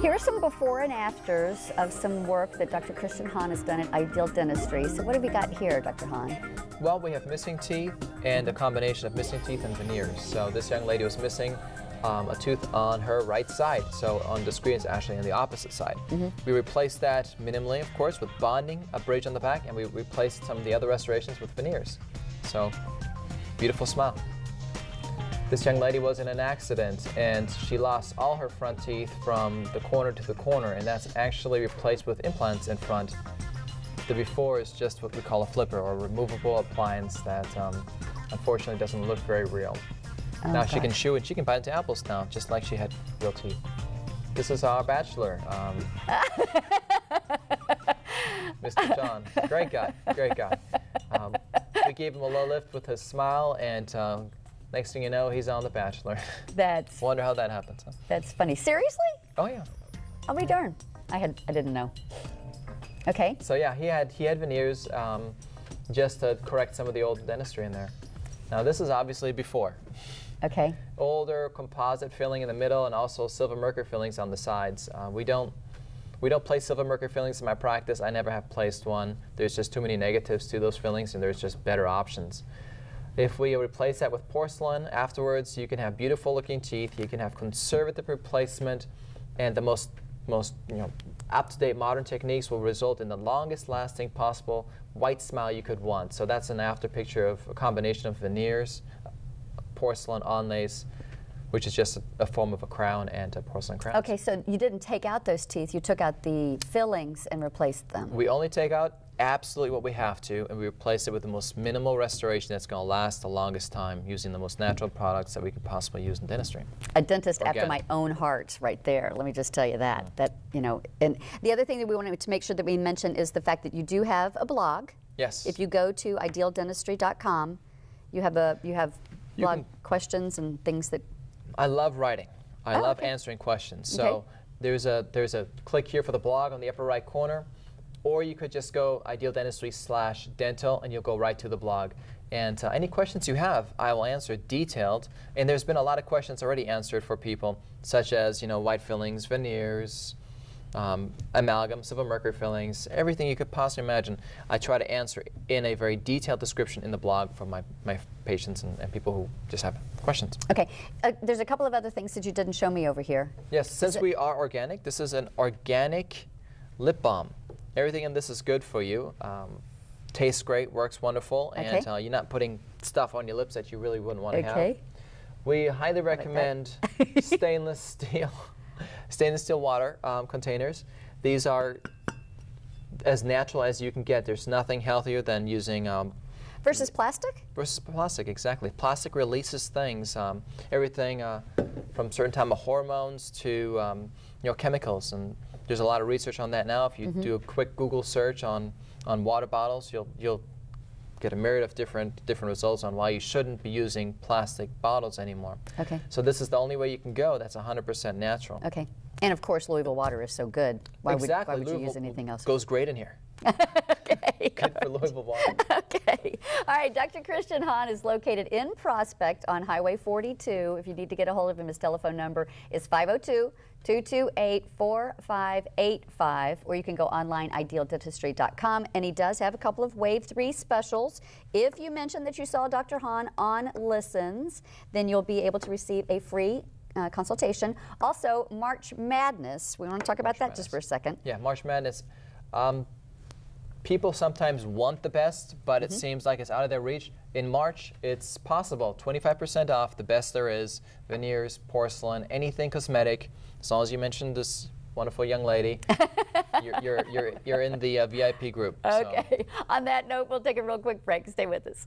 Here are some before and afters of some work that Dr. Christian Hahn has done at Ideal Dentistry. So what have we got here, Dr. Hahn? Well, we have missing teeth and a combination of missing teeth and veneers. So this young lady was missing a tooth on her right side. So on the screen, it's actually on the opposite side. We replaced that minimally, of course, with bonding, a bridge on the back, and we replaced some of the other restorations with veneers. So, beautiful smile. This young lady was in an accident, and she lost all her front teeth from the corner to the corner, and that's actually replaced with implants in front. The before is just what we call a flipper, or removable appliance that unfortunately doesn't look very real. Oh, now she can chew and she can bite into apples now, just like she had real teeth. This is our bachelor, Mr. John. Great guy, great guy. We gave him a low lift with his smile, and next thing you know, he's on The Bachelor. That's Wonder how that happens. Huh? That's funny. Seriously? Oh yeah. I'll be darned. I didn't know. Okay. So yeah, he had veneers just to correct some of the old dentistry in there. Now this is obviously before. Okay. Older composite filling in the middle, and also silver mercury fillings on the sides. We don't place silver mercury fillings in my practice. I never have placed one. There's just too many negatives to those fillings, and there's just better options. If we replace that with porcelain afterwards, you can have beautiful looking teeth, you can have conservative replacement, and the most up-to-date modern techniques will result in the longest lasting possible white smile you could want. So that's an after picture of a combination of veneers, porcelain onlays, which is just a form of a crown, and a porcelain crown. Okay, so you didn't take out those teeth, you took out the fillings and replaced them. We only take out absolutely what we have to, and we replace it with the most minimal restoration that's going to last the longest time, using the most natural products that we could possibly use in dentistry. A dentist Organic. after my own heart, right there. Let me just tell you that. And the other thing that we wanted to make sure that we mention is the fact that you do have a blog. Yes. If you go to idealdentistry.com, you have blog questions and things that. I love writing. I love okay. answering questions. So there's a click here for the blog on the upper right corner, or you could just go idealdentistry/dental, and you'll go right to the blog. And any questions you have, I will answer detailed. And there's been a lot of questions already answered for people, such as white fillings, veneers, amalgam, silver mercury fillings, everything you could possibly imagine. I try to answer in a very detailed description in the blog for my patients and people who just have questions. Okay, there's a couple of other things that you didn't show me over here. Yes, since we are organic, this is an organic lip balm. Everything in this is good for you. Tastes great, works wonderful, and you're not putting stuff on your lips that you really wouldn't want to have. We highly recommend stainless steel water containers. These are as natural as you can get. There's nothing healthier than using versus plastic? Versus plastic, exactly. Plastic releases things, everything from certain type of hormones to chemicals, and there's a lot of research on that now. If you do a quick Google search on water bottles, you'll get a myriad of different results on why you shouldn't be using plastic bottles anymore. Okay. So this is the only way you can go. That's 100% natural. Okay. And of course, Louisville water is so good. Why exactly. would you use anything else? Goes great in here. Okay. Good for Louisville water. Okay. All right. Dr. Christian Hahn is located in Prospect on Highway 42. If you need to get a hold of him, his telephone number is 502-228-4585, or you can go online, idealdentistry.com. And he does have a couple of Wave 3 specials. If you mention that you saw Dr. Hahn on Listens, then you'll be able to receive a free consultation. Also, March Madness. We want to talk about that just for a second. Yeah, March Madness. People sometimes want the best, but it seems like it's out of their reach. In March, it's possible. 25% off, the best there is. Veneers, porcelain, anything cosmetic. As long as you mention this wonderful young lady, you're in the VIP group. Okay. So. On that note, we'll take a real quick break. Stay with us.